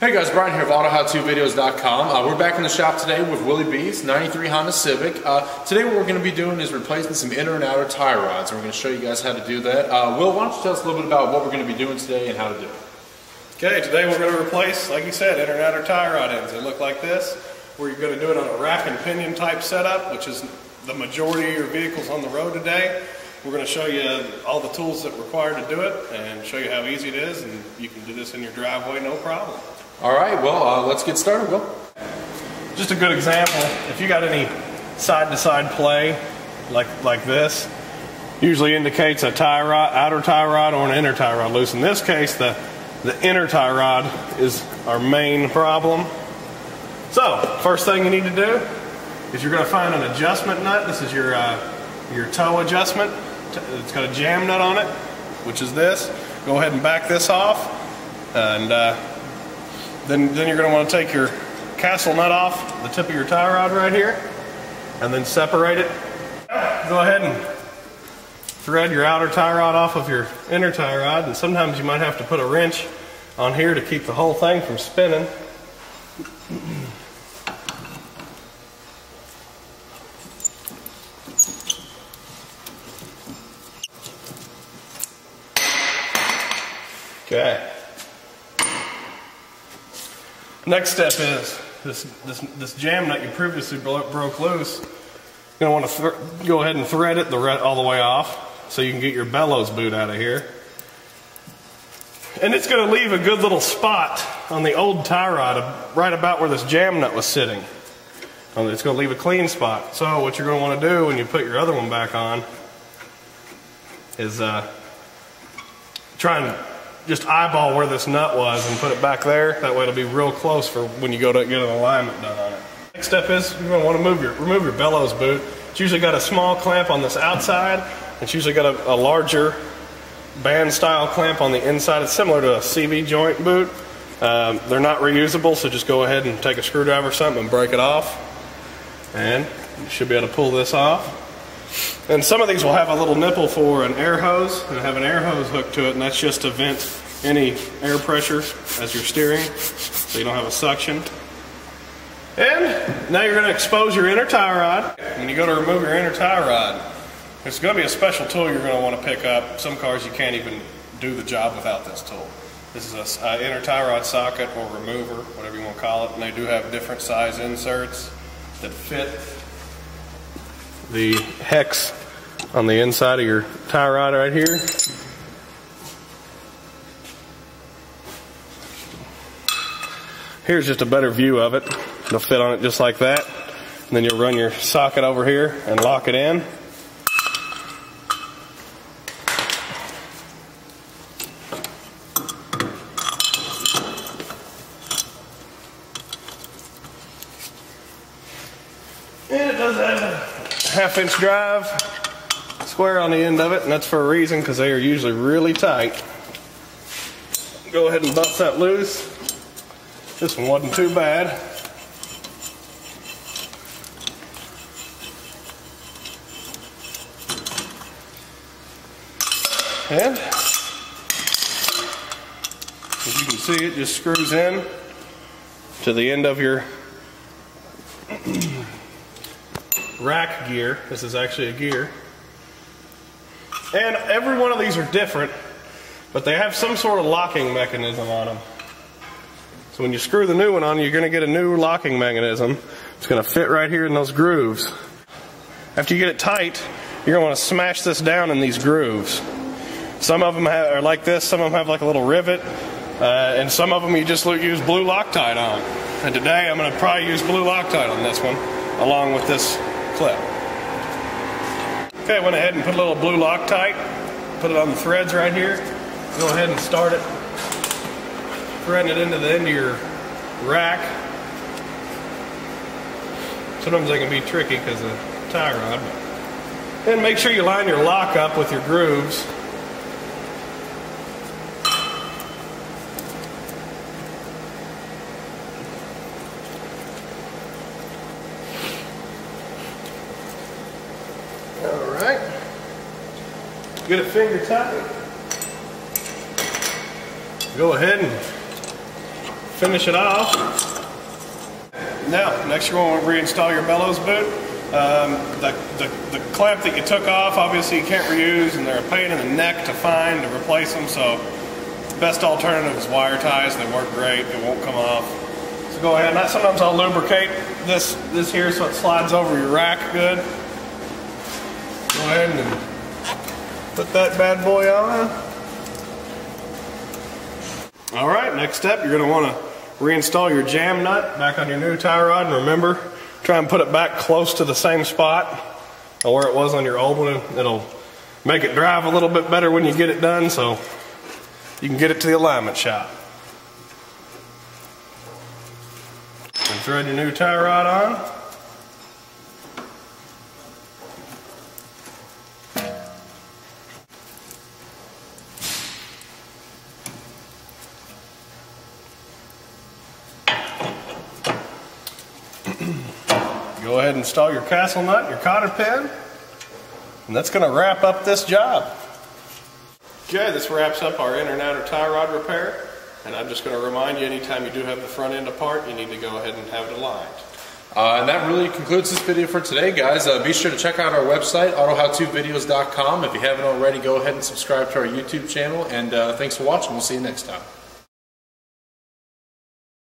Hey guys, Brian here of AutoHowToVideos.com. We're back in the shop today with Willie B's 93 Honda Civic. Today what we're going to be doing is replacing some inner and outer tie rods, and we're going to show you guys how to do that. Will, why don't you tell us a little bit about what we're going to be doing today and how to do it? Okay, today we're going to replace, like you said, inner and outer tie rod ends. They look like this. We're going to do it on a rack and pinion type setup, which is the majority of your vehicles on the road today. We're going to show you all the tools that are required to do it and show you how easy it is, and you can do this in your driveway no problem. Alright, well, let's get started, Will. Just a good example, if you got any side-to-side play like this, usually indicates a tie rod, outer tie rod or an inner tie rod loose. In this case, the inner tie rod is our main problem. So, first thing you need to do is you're going to find an adjustment nut. This is your toe adjustment. It's got a jam nut on it, which is this. Go ahead and back this off, and then you're going to want to take your castle nut off the tip of your tie rod right here, and then separate it. Go ahead and thread your outer tie rod off of your inner tie rod, and sometimes you might have to put a wrench on here to keep the whole thing from spinning. Okay. Next step is this jam nut you previously broke loose. You're going to want to go ahead and thread it all the way off so you can get your bellows boot out of here. And it's going to leave a good little spot on the old tie rod right about where this jam nut was sitting. It's going to leave a clean spot. So what you're going to want to do when you put your other one back on is try and just eyeball where this nut was and put it back there. That way it'll be real close for when you go to get an alignment done on it. Next step is you're going to want to remove your bellows boot. It's usually got a small clamp on this outside. It's usually got a larger band style clamp on the inside. It's similar to a CV joint boot. They're not reusable, so just go ahead and take a screwdriver or something and break it off. And you should be able to pull this off. And some of these will have a little nipple for an air hose, and have an air hose hooked to it, and that's just to vent any air pressure as you're steering, so you don't have a suction. And now you're going to expose your inner tie rod. When you go to remove your inner tie rod, there's going to be a special tool you're going to want to pick up. Some cars you can't even do the job without this tool. This is an inner tie rod socket or remover, whatever you want to call it, and they do have different size inserts that fit the hex on the inside of your tie rod right here. Here's just a better view of it. It'll fit on it just like that. And then you'll run your socket over here and lock it in. And it does have a 1/2 inch drive square on the end of it, and that's for a reason, because they are usually really tight. Go ahead and bust that loose. This one wasn't too bad. And as you can see, it just screws in to the end of your rack gear. This is actually a gear. And every one of these are different, but they have some sort of locking mechanism on them. So when you screw the new one on, you're going to get a new locking mechanism. It's going to fit right here in those grooves. After you get it tight, you're going to want to smash this down in these grooves. Some of them are like this, some of them have like a little rivet, and some of them you just use blue Loctite on. And today I'm going to probably use blue Loctite on this one, along with this clip. Okay, I went ahead and put a little blue Loctite, put it on the threads right here. Go ahead and start it, threading it into the end of your rack. Sometimes they can be tricky because of the tie rod. And make sure you line your lock up with your grooves. Alright. Get it finger tight. Go ahead and finish it off. Now, next you're going to reinstall your bellows boot. The clamp that you took off, obviously you can't reuse, and they're a pain in the neck to find to replace them, so the best alternative is wire ties. They work great, it won't come off. So go ahead, and sometimes I'll lubricate this here so it slides over your rack good. Go ahead and put that bad boy on. Alright, next step, you're going to want to reinstall your jam nut back on your new tie rod, and remember, try and put it back close to the same spot where it was on your old one. It'll make it drive a little bit better when you get it done, so you can get it to the alignment shop. And thread your new tie rod on. Go ahead and install your castle nut, your cotter pin, and that's going to wrap up this job. Okay, this wraps up our inner and outer tie rod repair, and I'm just going to remind you, anytime you do have the front end apart, you need to go ahead and have it aligned. And that really concludes this video for today, guys. Be sure to check out our website, autohowtovideos.com. If you haven't already, go ahead and subscribe to our YouTube channel, and thanks for watching. We'll see you next time.